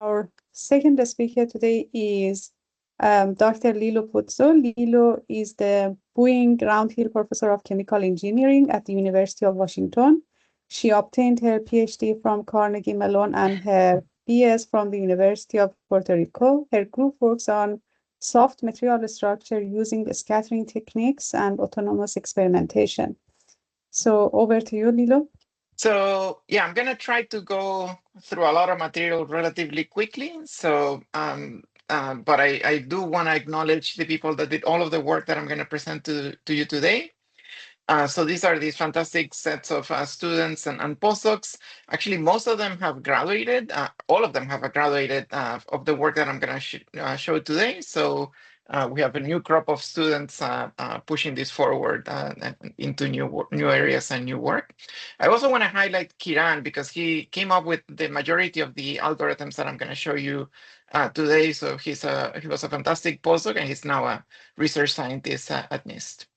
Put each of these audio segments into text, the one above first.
Our second speaker today is Dr. Lilo Pozzo. Lilo is the Boeing Roundhill Professor of Chemical Engineering at the University of Washington. She obtained her PhD from Carnegie Mellon and her BS from the University of Puerto Rico. Her group works on soft material structure using scattering techniques and autonomous experimentation. So over to you, Lilo. So yeah, I'm gonna try to go through a lot of material relatively quickly. So, but I do want to acknowledge the people that did all of the work that I'm gonna present to you today. So these are these fantastic sets of students and postdocs. Actually, most of them have graduated. All of them have graduated of the work that I'm going to show today. So we have a new crop of students pushing this forward into new areas and new work. I also want to highlight Kiran because he came up with the majority of the algorithms that I'm going to show you today. So he was a fantastic postdoc and he's now a research scientist at NIST.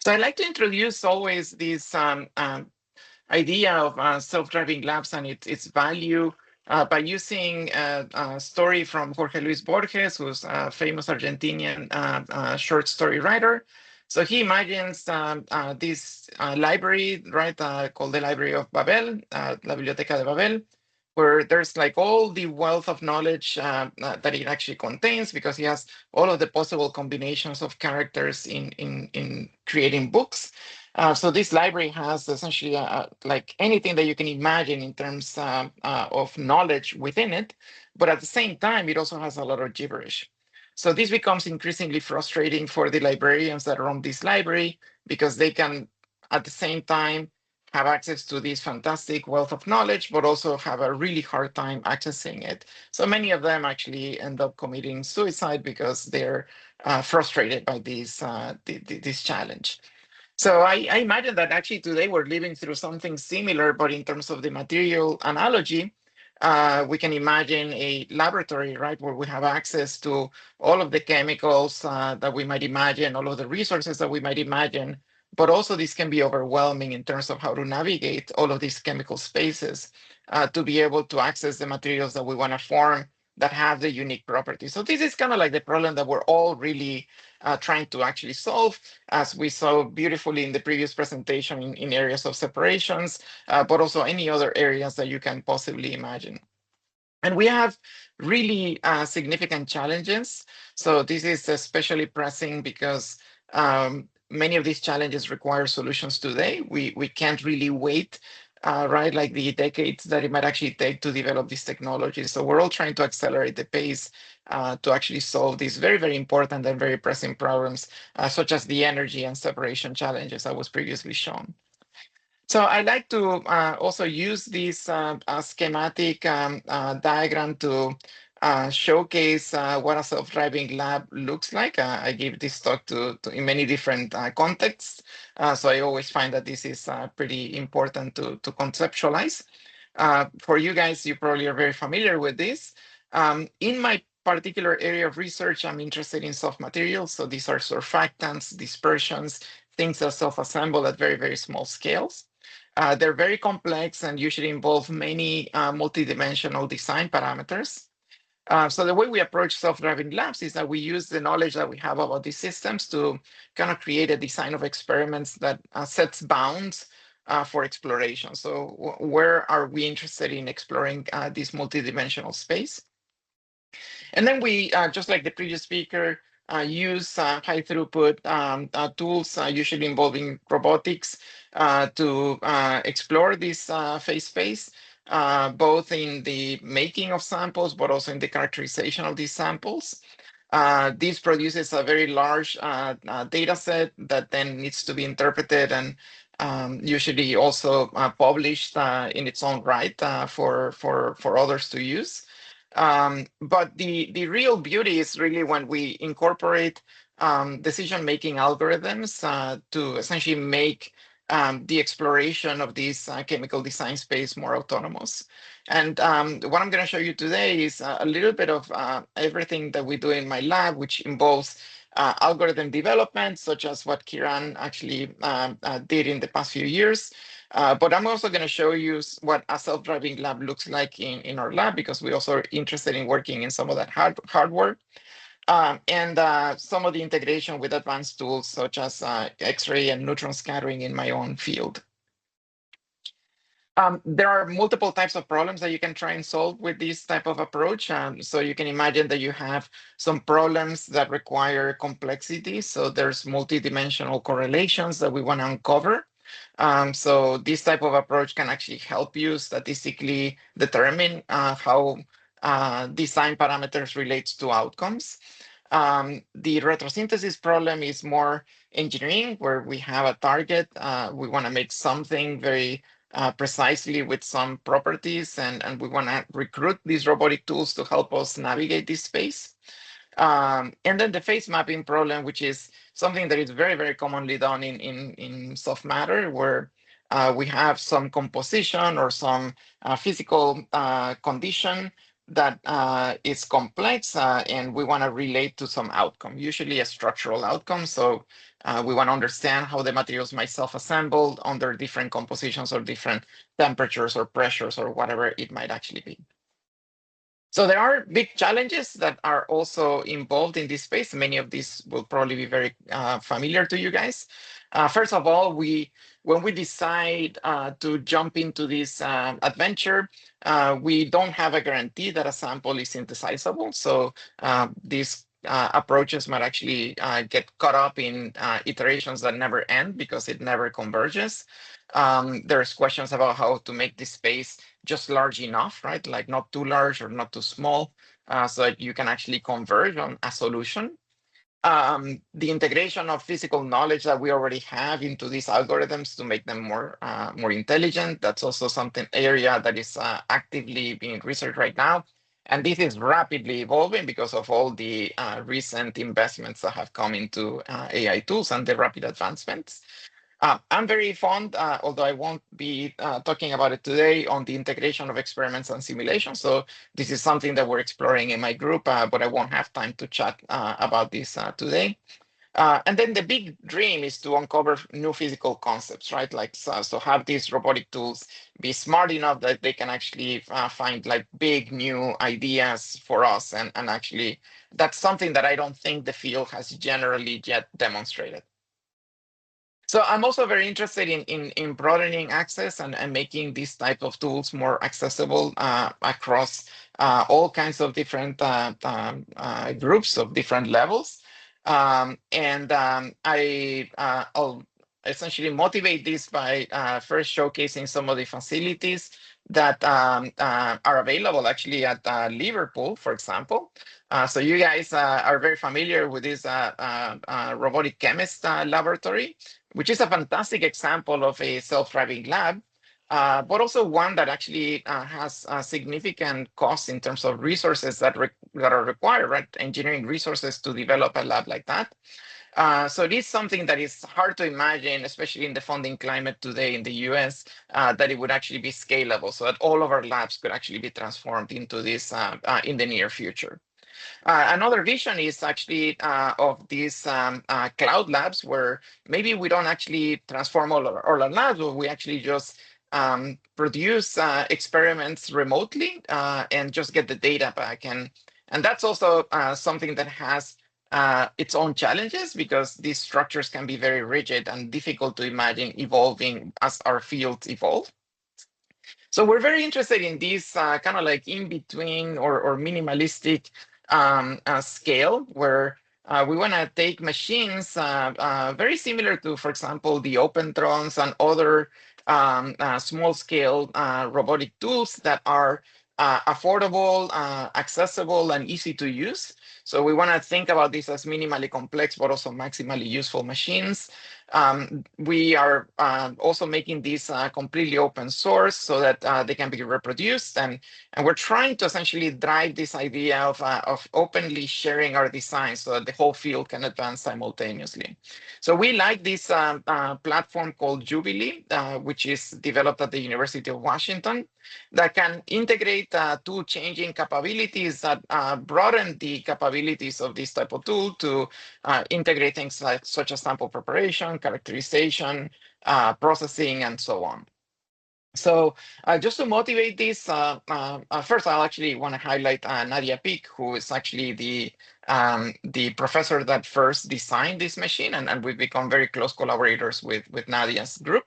So I'd like to introduce always this idea of self-driving labs and its value by using a story from Jorge Luis Borges, who's a famous Argentinian short story writer. So he imagines this library, right, called the Library of Babel, La Biblioteca de Babel, where there's like all the wealth of knowledge that it actually contains, because he has all of the possible combinations of characters in creating books. So this library has essentially like anything that you can imagine in terms of knowledge within it, but at the same time, it also has a lot of gibberish. So this becomes increasingly frustrating for the librarians that run this library, because they can, at the same time, have access to this fantastic wealth of knowledge, but also have a really hard time accessing it. So many of them actually end up committing suicide because they're frustrated by this challenge. So I imagine that actually today we're living through something similar, but in terms of the material analogy, we can imagine a laboratory, right, where we have access to all of the chemicals that we might imagine, all of the resources that we might imagine, but also this can be overwhelming in terms of how to navigate all of these chemical spaces to be able to access the materials that we want to form that have the unique properties. So this is kind of like the problem that we're all really trying to actually solve, as we saw beautifully in the previous presentation in areas of separations, but also any other areas that you can possibly imagine. And we have really significant challenges. So this is especially pressing because many of these challenges require solutions today. We can't really wait, right, like the decades that it might actually take to develop these technologies. So we're all trying to accelerate the pace to actually solve these very, very important and very pressing problems, such as the energy and separation challenges that was previously shown. So I like to also use this schematic diagram to showcase what a self-driving lab looks like. I gave this talk in many different contexts, so I always find that this is pretty important to conceptualize. For you guys, you probably are very familiar with this. In my particular area of research, I'm interested in soft materials. So these are surfactants, dispersions, things that self-assemble at very, very small scales. They're very complex and usually involve many multidimensional design parameters. So the way we approach self-driving labs is that we use the knowledge that we have about these systems to kind of create a design of experiments that sets bounds for exploration. So where are we interested in exploring this multidimensional space? And then we, just like the previous speaker, use high throughput tools, usually involving robotics, to explore this phase space, both in the making of samples, but also in the characterization of these samples. This produces a very large data set that then needs to be interpreted and usually also published in its own right for others to use. But the real beauty is really when we incorporate decision-making algorithms to essentially make the exploration of this chemical design space more autonomous. And what I'm going to show you today is a little bit of everything that we do in my lab, which involves algorithm development, such as what Kiran actually did in the past few years, But I'm also going to show you what a self-driving lab looks like in our lab, because we also are interested in working in some of that hardware. And some of the integration with advanced tools such as X-ray and neutron scattering in my own field. There are multiple types of problems that you can try and solve with this type of approach. So you can imagine that you have some problems that require complexity. So there's multidimensional correlations that we want to uncover. So this type of approach can actually help you statistically determine how design parameters relates to outcomes. The retrosynthesis problem is more engineering, where we have a target. We want to make something very precisely with some properties, and we want to recruit these robotic tools to help us navigate this space. And then the phase mapping problem, which is something that is very, very commonly done in soft matter, where we have some composition or some physical condition that is complex, and we want to relate to some outcome, usually a structural outcome. So we want to understand how the materials might self-assemble under different compositions or different temperatures or pressures or whatever it might actually be. So there are big challenges that are also involved in this space. Many of these will probably be very familiar to you guys. First of all, when we decide to jump into this adventure, we don't have a guarantee that a sample is synthesizable. So these approaches might actually get caught up in iterations that never end because it never converges. There's questions about how to make this space just large enough, right? Like not too large or not too small, so that you can actually converge on a solution. The integration of physical knowledge that we already have into these algorithms to make them more intelligent. That's also something area that is actively being researched right now. And this is rapidly evolving because of all the recent investments that have come into AI tools and the rapid advancements. I'm very fond, although I won't be talking about it today, on the integration of experiments and simulations. So this is something that we're exploring in my group, but I won't have time to chat about this today. And then the big dream is to uncover new physical concepts, right? Like so have these robotic tools be smart enough that they can actually find like big new ideas for us. And actually, that's something that I don't think the field has generally yet demonstrated. So I'm also very interested in broadening access and making these type of tools more accessible across all kinds of different groups of different levels. I'll essentially motivate this by first showcasing some of the facilities that are available actually at Liverpool, for example. So you guys are very familiar with this robotic chemist laboratory, which is a fantastic example of a self-driving lab, but also one that actually has significant costs in terms of resources that are required, right? Engineering resources to develop a lab like that. So it is something that is hard to imagine, especially in the funding climate today in the US, that it would actually be scalable, so that all of our labs could actually be transformed into this in the near future. Another vision is actually of these cloud labs, where maybe we don't actually transform all our labs, but we actually just produce experiments remotely and just get the data back. And that's also something that has its own challenges, because these structures can be very rigid and difficult to imagine evolving as our fields evolve. So we're very interested in this kind of like in between or minimalistic scale, where we want to take machines very similar to, for example, the OpenTrons and other small scale robotic tools that are affordable, accessible, and easy to use. So we want to think about this as minimally complex, but also maximally useful machines. We are also making these completely open source so that they can be reproduced. And we're trying to essentially drive this idea of openly sharing our designs so that the whole field can advance simultaneously. So we like this platform called Jubilee, which is developed at the University of Washington, that can integrate two changing capabilities that broaden the capabilities of this type of tool to integrate things like such as sample preparation, characterization, processing, and so on. So just to motivate this, first I'll actually want to highlight Nadia Peak, who is actually the professor that first designed this machine, and we've become very close collaborators with Nadia's group.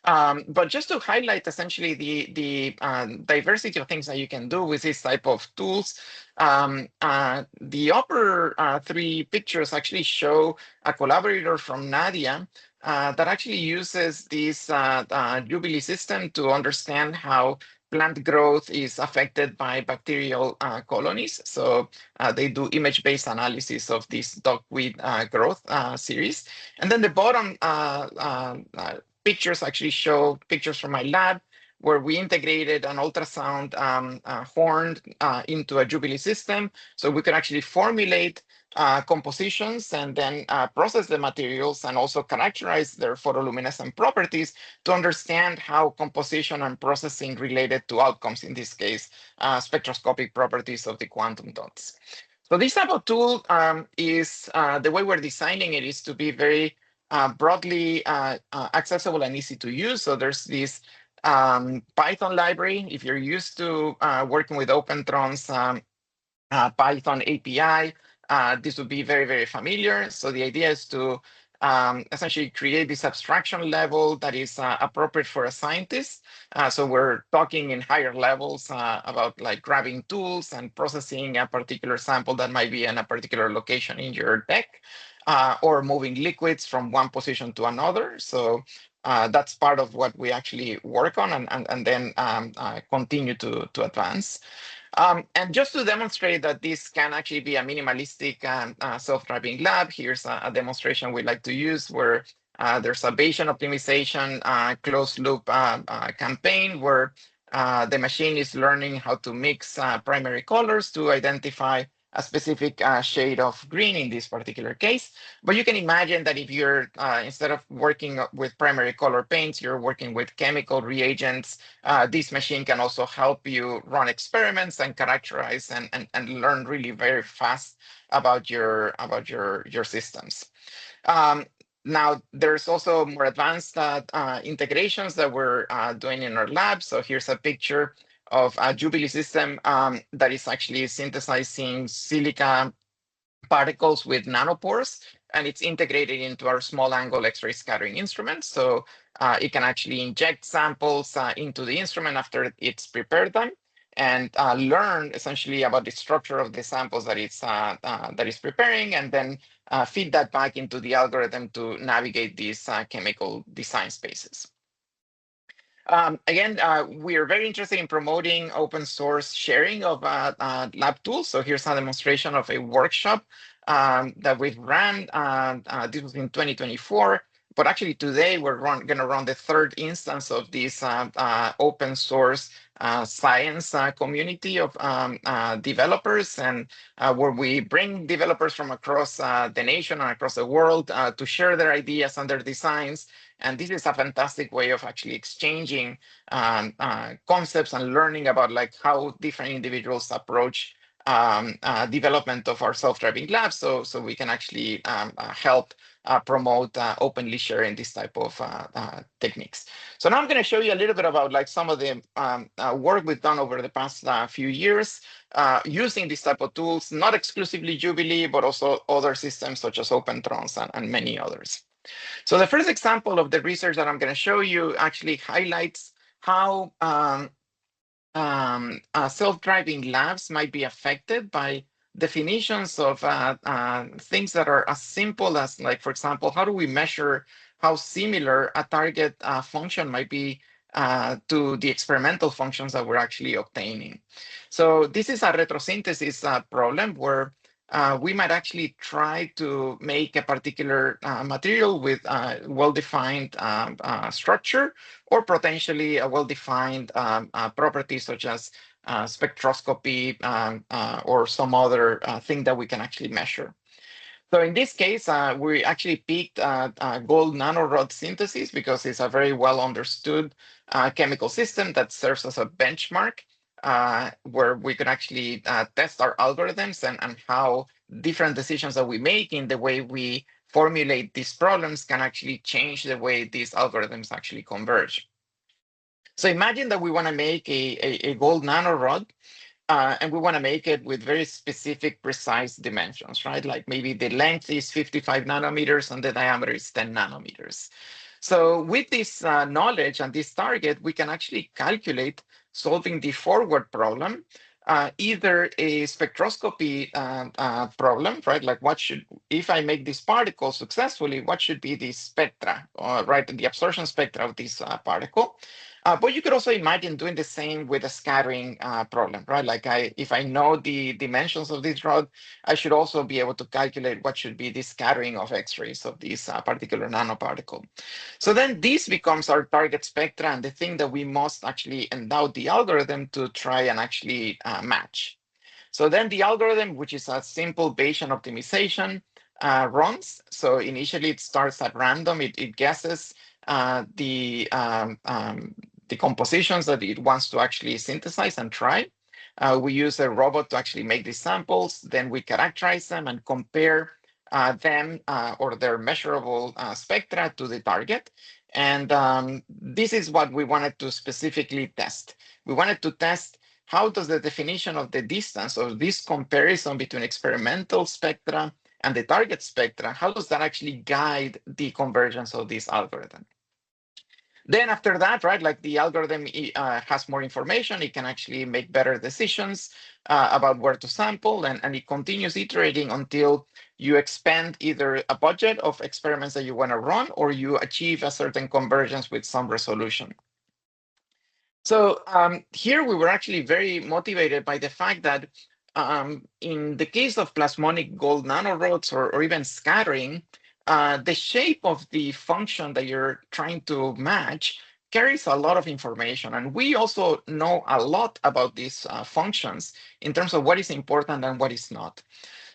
But just to highlight essentially the diversity of things that you can do with this type of tools, the upper three pictures actually show a collaborator from Nadia that actually uses this Jubilee system to understand how plant growth is affected by bacterial colonies. So they do image-based analysis of this duckweed growth series. And then the bottom pictures actually show pictures from my lab where we integrated an ultrasound horn into a Jubilee system. So we could actually formulate compositions and then process the materials and also characterize their photoluminescent properties to understand how composition and processing related to outcomes, in this case, spectroscopic properties of the quantum dots. So this type of tool is the way we're designing it is to be very broadly accessible and easy to use. So there's this Python library. If you're used to working with OpenTron's Python API, this would be very, very familiar. So the idea is to essentially create this abstraction level that is appropriate for a scientist. So we're talking in higher levels about like grabbing tools and processing a particular sample that might be in a particular location in your deck, or moving liquids from one position to another. So that's part of what we actually work on and then continue to advance. And just to demonstrate that this can actually be a minimalistic self-driving lab, here's a demonstration we like to use where there's a Bayesian optimization closed loop campaign where the machine is learning how to mix primary colors to identify a specific shade of green in this particular case. But you can imagine that if you're, instead of working with primary color paints, you're working with chemical reagents, this machine can also help you run experiments and characterize and learn really very fast about your systems. Now, there's also more advanced integrations that we're doing in our lab. So here's a picture of a Jubilee system that is actually synthesizing silica particles with nanopores, and it's integrated into our small angle X-ray scattering instrument. So it can actually inject samples into the instrument after it's prepared them and learn essentially about the structure of the samples that it's preparing, and then feed that back into the algorithm to navigate these chemical design spaces. Again, we are very interested in promoting open source sharing of lab tools. So here's a demonstration of a workshop that we've ran. This was in 2024, but actually today we're going to run the third instance of this open source science community of developers, and where we bring developers from across the nation and across the world to share their ideas and their designs. And this is a fantastic way of actually exchanging concepts and learning about like how different individuals approach development of our self-driving labs, so we can actually help promote openly sharing this type of techniques. So now I'm going to show you a little bit about like some of the work we've done over the past few years using this type of tools, not exclusively Jubilee, but also other systems such as OpenTrons and many others. So the first example of the research that I'm going to show you actually highlights how self-driving labs might be affected by definitions of things that are as simple as, like, for example, how do we measure how similar a target function might be to the experimental functions that we're actually obtaining. So this is a retrosynthesis problem where we might actually try to make a particular material with a well-defined structure, or potentially a well-defined property such as spectroscopy or some other thing that we can actually measure. So in this case, we actually picked gold nanorod synthesis because it's a very well understood chemical system that serves as a benchmark where we could actually test our algorithms and how different decisions that we make in the way we formulate these problems can actually change the way these algorithms actually converge. So imagine that we want to make a gold nanorod, and we want to make it with very specific, precise dimensions, right? Like maybe the length is 55 nanometers and the diameter is 10 nanometers. So with this knowledge and this target, we can actually calculate solving the forward problem, either a spectroscopy problem, right? Like if I make this particle successfully, what should be the spectra, right? The absorption spectra of this particle. But you could also imagine doing the same with a scattering problem, right? Like if I know the dimensions of this rod, I should also be able to calculate what should be the scattering of X-rays of this particular nanoparticle. So then this becomes our target spectra and the thing that we must actually endow the algorithm to try and actually match. So then the algorithm, which is a simple Bayesian optimization, runs. So initially it starts at random. It guesses the compositions that it wants to actually synthesize and try. We use a robot to actually make these samples. Then we characterize them and compare them or their measurable spectra to the target. And this is what we wanted to specifically test. We wanted to test how does the definition of the distance or this comparison between experimental spectra and the target spectra, how does that actually guide the convergence of this algorithm? Then after that, right, like the algorithm has more information, it can actually make better decisions about where to sample, and it continues iterating until you expand either a budget of experiments that you want to run or you achieve a certain convergence with some resolution. So here we were actually very motivated by the fact that in the case of plasmonic gold nanorods or even scattering, the shape of the function that you're trying to match carries a lot of information. And we also know a lot about these functions in terms of what is important and what is not.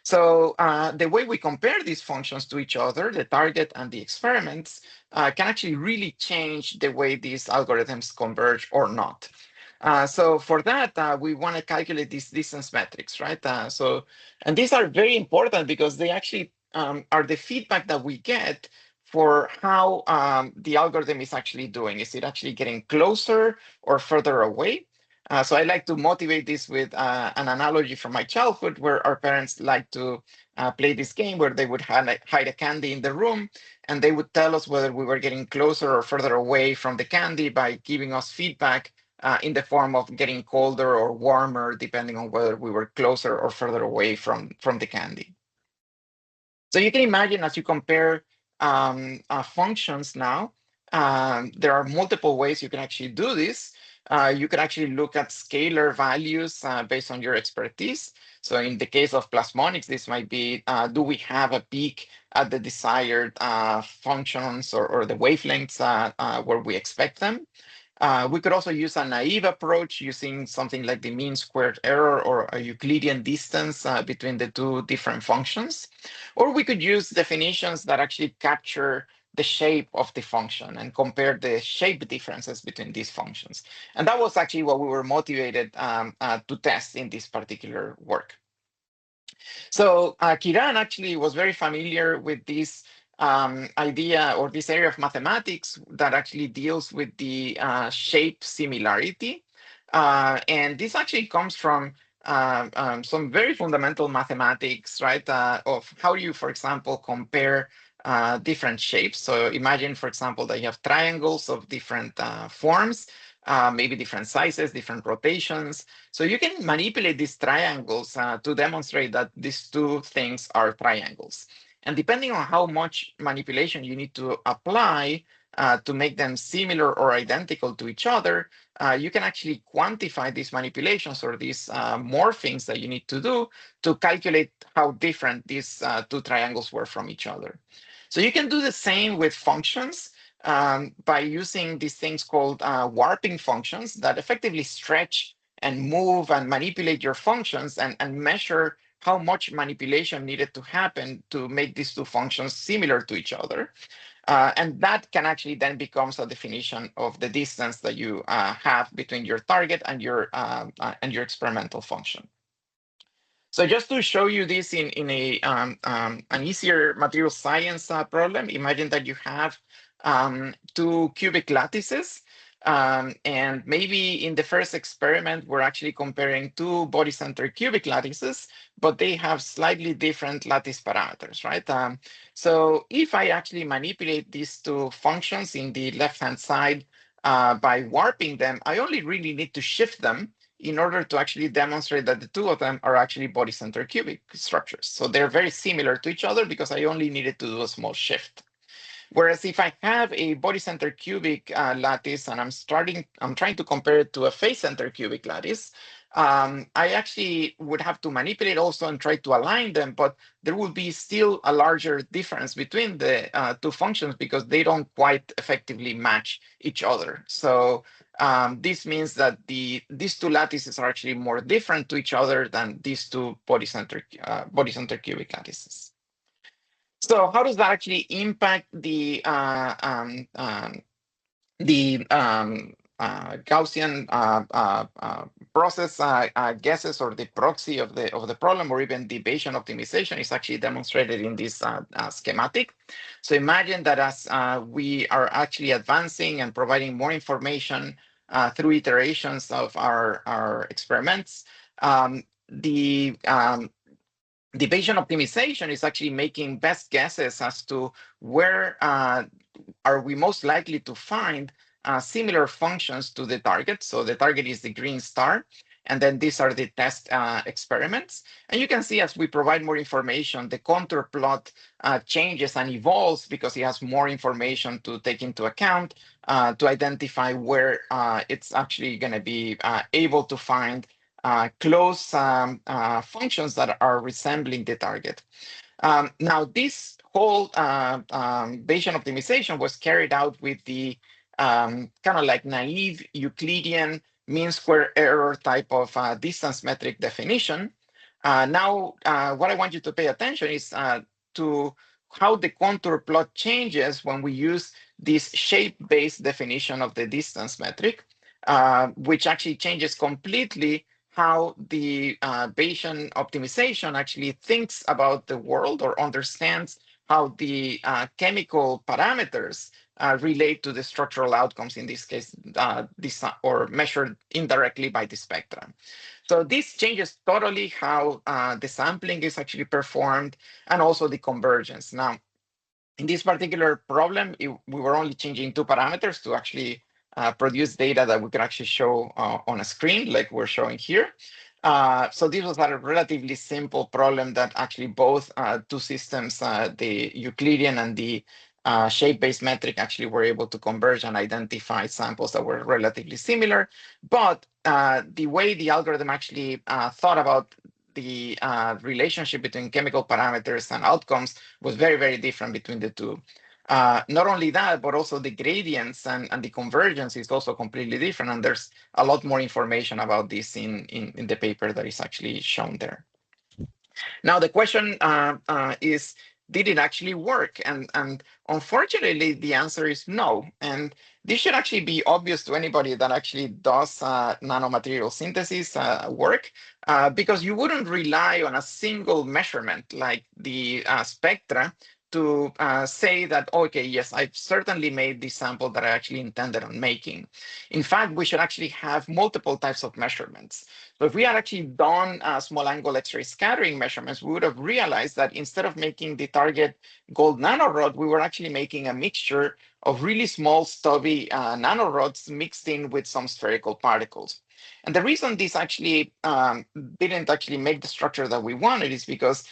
So the way we compare these functions to each other, the target and the experiments, can actually really change the way these algorithms converge or not. So for that, we want to calculate these distance metrics, right? And these are very important because they actually are the feedback that we get for how the algorithm is actually doing. Is it actually getting closer or further away? So I like to motivate this with an analogy from my childhood where our parents like to play this game where they would hide a candy in the room and they would tell us whether we were getting closer or further away from the candy by giving us feedback in the form of getting colder or warmer, depending on whether we were closer or further away from the candy. So you can imagine as you compare functions now, there are multiple ways you can actually do this. You can actually look at scalar values based on your expertise. So in the case of plasmonics, this might be, do we have a peak at the desired functions or the wavelengths where we expect them? We could also use a naive approach using something like the mean squared error or a Euclidean distance between the two different functions. Or we could use definitions that actually capture the shape of the function and compare the shape differences between these functions. And that was actually what we were motivated to test in this particular work. So Kiran actually was very familiar with this idea or this area of mathematics that actually deals with the shape similarity. And this actually comes from some very fundamental mathematics, right? Of how you, for example, compare different shapes. So imagine, for example, that you have triangles of different forms, maybe different sizes, different rotations. So you can manipulate these triangles to demonstrate that these two things are triangles. And depending on how much manipulation you need to apply to make them similar or identical to each other, you can actually quantify these manipulations or these morphings that you need to do to calculate how different these two triangles were from each other. So you can do the same with functions by using these things called warping functions that effectively stretch and move and manipulate your functions and measure how much manipulation needed to happen to make these two functions similar to each other. And that can actually then becomes a definition of the distance that you have between your target and your experimental function. So just to show you this in an easier material science problem, imagine that you have two cubic lattices. And maybe in the first experiment, we're actually comparing two body-centered cubic lattices, but they have slightly different lattice parameters, right? So if I actually manipulate these two functions in the left-hand side by warping them, I only really need to shift them in order to actually demonstrate that the two of them are actually body-centered cubic structures. So they're very similar to each other because I only needed to do a small shift. Whereas if I have a body-centered cubic lattice and I'm trying to compare it to a face-centered cubic lattice, I actually would have to manipulate also and try to align them, but there will be still a larger difference between the two functions because they don't quite effectively match each other. So this means that these two lattices are actually more different to each other than these two body-centered cubic lattices. So how does that actually impact the Gaussian process guesses or the proxy of the problem, or even the Bayesian optimization is actually demonstrated in this schematic. So imagine that as we are actually advancing and providing more information through iterations of our experiments, the Bayesian optimization is actually making best guesses as to where are we most likely to find similar functions to the target. So the target is the green star, and then these are the test experiments. And you can see as we provide more information, the contour plot changes and evolves because it has more information to take into account to identify where it's actually going to be able to find close functions that are resembling the target. Now, this whole Bayesian optimization was carried out with the kind of like naive Euclidean mean square error type of distance metric definition. Now, what I want you to pay attention is to how the contour plot changes when we use this shape-based definition of the distance metric, which actually changes completely how the Bayesian optimization actually thinks about the world or understands how the chemical parameters relate to the structural outcomes, in this case, or measured indirectly by the spectra. So this changes totally how the sampling is actually performed and also the convergence. Now, in this particular problem, we were only changing two parameters to actually produce data that we could actually show on a screen like we're showing here. So this was a relatively simple problem that actually both two systems, the Euclidean and the shape-based metric, actually were able to converge and identify samples that were relatively similar. But the way the algorithm actually thought about the relationship between chemical parameters and outcomes was very, very different between the two. Not only that, but also the gradients and the convergence is also completely different. And there's a lot more information about this in the paper that is actually shown there. Now, the question is, did it actually work? And unfortunately, the answer is no. And this should actually be obvious to anybody that actually does nanomaterial synthesis work, because you wouldn't rely on a single measurement like the spectra to say that, okay, yes, I've certainly made the sample that I actually intended on making. In fact, we should actually have multiple types of measurements. So if we had actually done small angle X-ray scattering measurements, we would have realized that instead of making the target gold nanorod, we were actually making a mixture of really small stubby nanorods mixed in with some spherical particles. And the reason this actually didn't actually make the structure that we wanted is because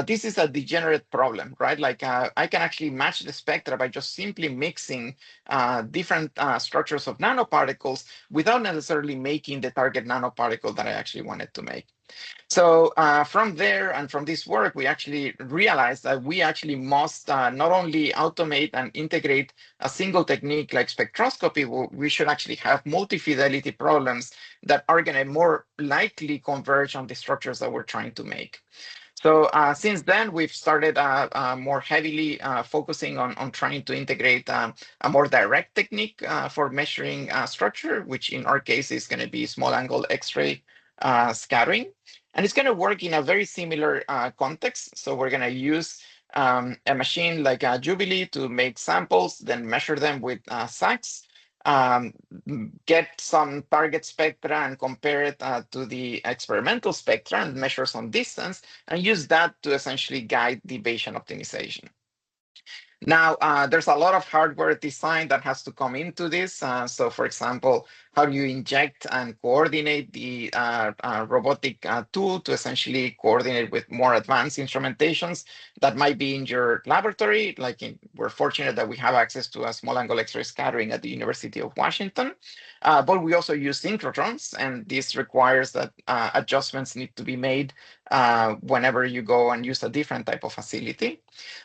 this is a degenerate problem, right? Like I can actually match the spectra by just simply mixing different structures of nanoparticles without necessarily making the target nanoparticle that I actually wanted to make. So from there and from this work, we actually realized that we actually must not only automate and integrate a single technique like spectroscopy, we should actually have multi-fidelity problems that are going to more likely converge on the structures that we're trying to make. So since then, we've started more heavily focusing on trying to integrate a more direct technique for measuring structure, which in our case is going to be small angle X-ray scattering. And it's going to work in a very similar context. So we're going to use a machine like Jubilee to make samples, then measure them with SACs. get some target spectra and compare it to the experimental spectra and measure some distance, and use that to essentially guide the Bayesian optimization. Now, there's a lot of hardware design that has to come into this. So, for example, how do you inject and coordinate the robotic tool to essentially coordinate with more advanced instrumentations that might be in your laboratory? We're fortunate that we have access to a small angle X-ray scattering at the University of Washington, but we also use synchrotrons, and this requires that adjustments need to be made whenever you go and use a different type of facility.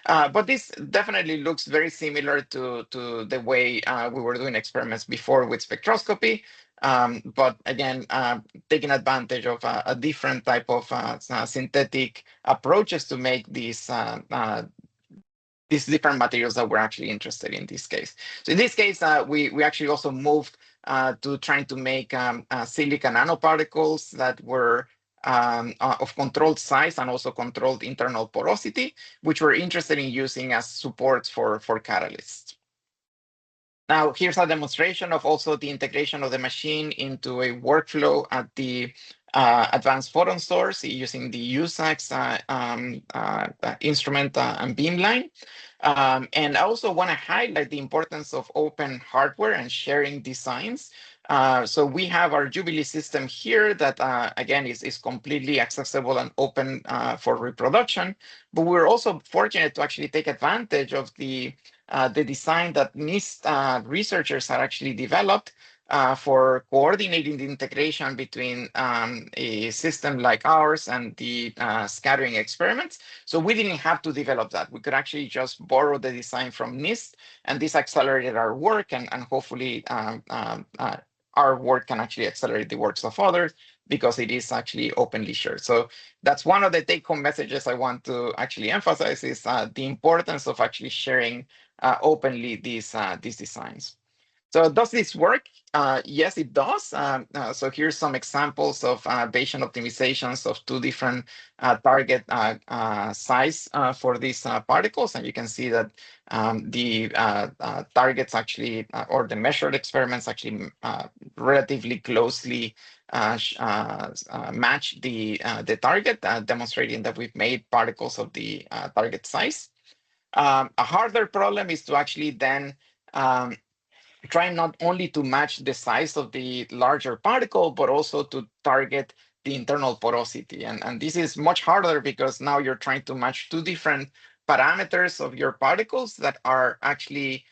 But this definitely looks very similar to the way we were doing experiments before with spectroscopy. But again, taking advantage of a different type of synthetic approaches to make these different materials that we're actually interested in this case. So in this case, we actually also moved to trying to make silica nanoparticles that were of controlled size and also controlled internal porosity, which we're interested in using as supports for catalysts. Now, here's a demonstration of also the integration of the machine into a workflow at the advanced photon source using the USACS instrument and beamline. And I also want to highlight the importance of open hardware and sharing designs. So we have our Jubilee system here that, again, is completely accessible and open for reproduction. But we're also fortunate to actually take advantage of the design that NIST researchers had actually developed for coordinating the integration between a system like ours and the scattering experiments. So we didn't have to develop that. We could actually just borrow the design from NIST, and this accelerated our work, and hopefully our work can actually accelerate the works of others because it is actually openly shared. So that's one of the take-home messages I want to actually emphasize is the importance of actually sharing openly these designs. So does this work? Yes, it does. So here's some examples of Bayesian optimizations of two different target size for these particles. And you can see that the targets actually, or the measured experiments actually relatively closely match the target, demonstrating that we've made particles of the target size. A harder problem is to actually then try not only to match the size of the larger particle, but also to target the internal porosity. And this is much harder because now you're trying to match two different parameters of your particles that are actually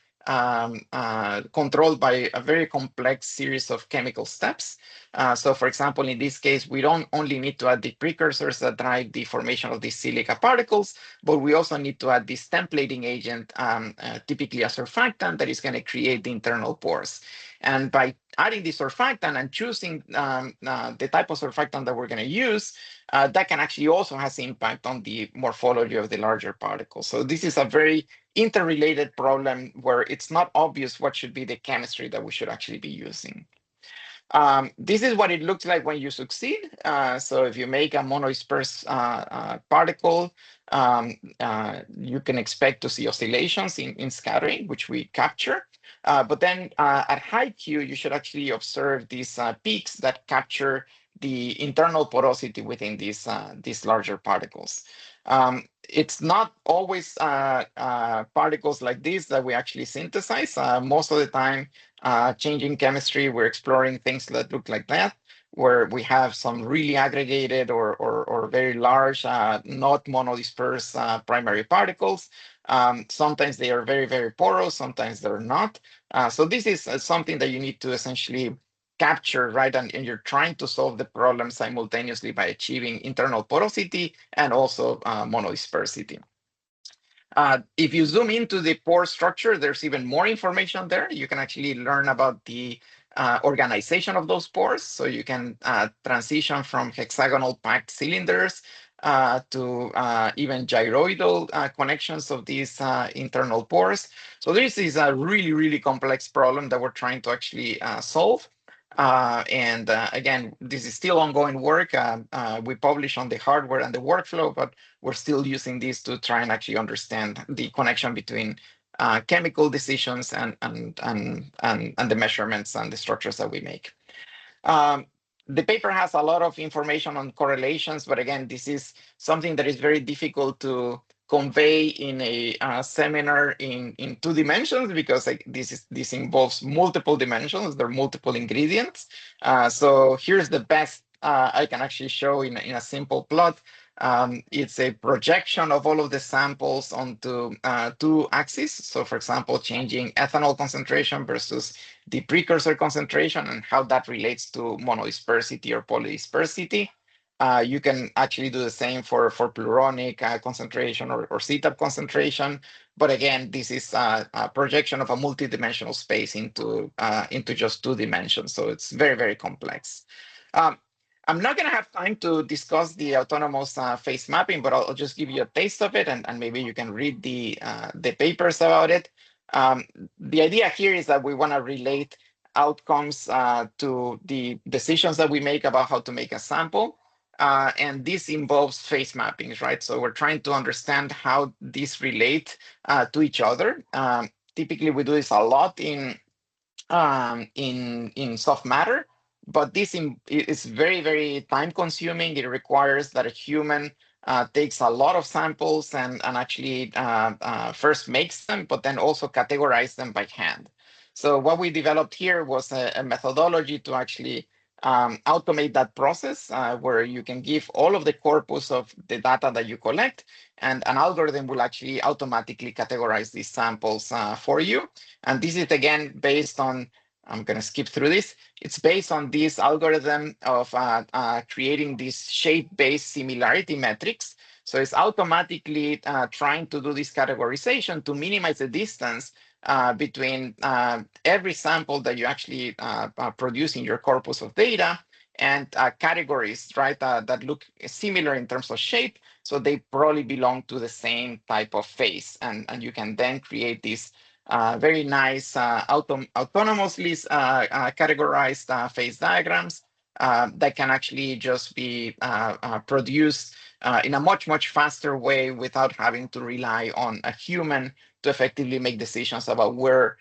controlled by a very complex series of chemical steps. So for example, in this case, we don't only need to add the precursors that drive the formation of these silica particles, but we also need to add this templating agent, typically a surfactant that is going to create the internal pores. And by adding the surfactant and choosing the type of surfactant that we're going to use, that can actually also has impact on the morphology of the larger particles. So this is a very interrelated problem where it's not obvious what should be the chemistry that we should actually be using. This is what it looks like when you succeed. So if you make a monodisperse particle, you can expect to see oscillations in scattering, which we capture. But then at high Q, you should actually observe these peaks that capture the internal porosity within these larger particles. It's not always particles like this that we actually synthesize. Most of the time, changing chemistry, we're exploring things that look like that, where we have some really aggregated or very large, not monodisperse primary particles. Sometimes they are very, very porous, sometimes they're not. So this is something that you need to essentially capture, right? And you're trying to solve the problem simultaneously by achieving internal porosity and also monodispersity. If you zoom into the pore structure, there's even more information there. You can actually learn about the organization of those pores. So you can transition from hexagonal packed cylinders to even gyroidal connections of these internal pores. So this is a really, really complex problem that we're trying to actually solve. And again, this is still ongoing work. We publish on the hardware and the workflow, but we're still using this to try and actually understand the connection between chemical decisions and the measurements and the structures that we make. The paper has a lot of information on correlations, but again, this is something that is very difficult to convey in a seminar in 2 dimensions, because this involves multiple dimensions. There are multiple ingredients. So here's the best I can actually show in a simple plot. It's a projection of all of the samples onto 2 axes. So for example, changing ethanol concentration versus the precursor concentration and how that relates to monodispersity or polydispersity. You can actually do the same for pluronic concentration or CTAP concentration. But again, this is a projection of a multidimensional space into just 2 dimensions. So it's very, very complex. I'm not going to have time to discuss the autonomous phase mapping, but I'll just give you a taste of it, and maybe you can read the papers about it. The idea here is that we want to relate outcomes to the decisions that we make about how to make a sample. And this involves phase mappings, right? So we're trying to understand how these relate to each other. Typically, we do this a lot in soft matter, but this is very, very time consuming. It requires that a human takes a lot of samples and actually first makes them, but then also categorize them by hand. So what we developed here was a methodology to actually automate that process, where you can give all of the corpus of the data that you collect, and an algorithm will actually automatically categorize these samples for you. And this is again based on, I'm going to skip through this. It's based on this algorithm of creating these shape-based similarity metrics. So it's automatically trying to do this categorization to minimize the distance between every sample that you actually produce in your corpus of data and categories, right, that look similar in terms of shape. So they probably belong to the same type of phase. And you can then create these very nice autonomously categorized phase diagrams that can actually just be produced in a much, much faster way without having to rely on a human to effectively make decisions about where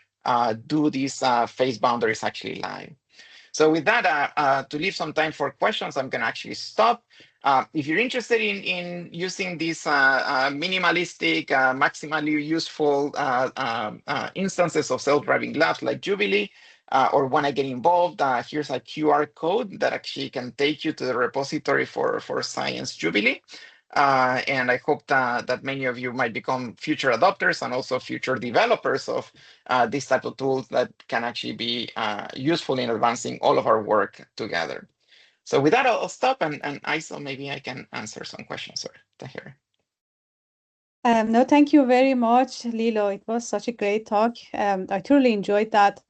do these phase boundaries actually lie. So with that, to leave some time for questions, I'm going to actually stop. If you're interested in using these minimalistic, maximally useful instances of self-driving labs like Jubilee, or want to get involved, here's a QR code that actually can take you to the repository for Science Jubilee. And I hope that many of you might become future adopters and also future developers of these type of tools that can actually be useful in advancing all of our work together. So with that, I'll stop, and Aisel, maybe I can answer some questions. Sorry, Tahir. No, thank you very much, Lilo. It was such a great talk. I truly enjoyed that.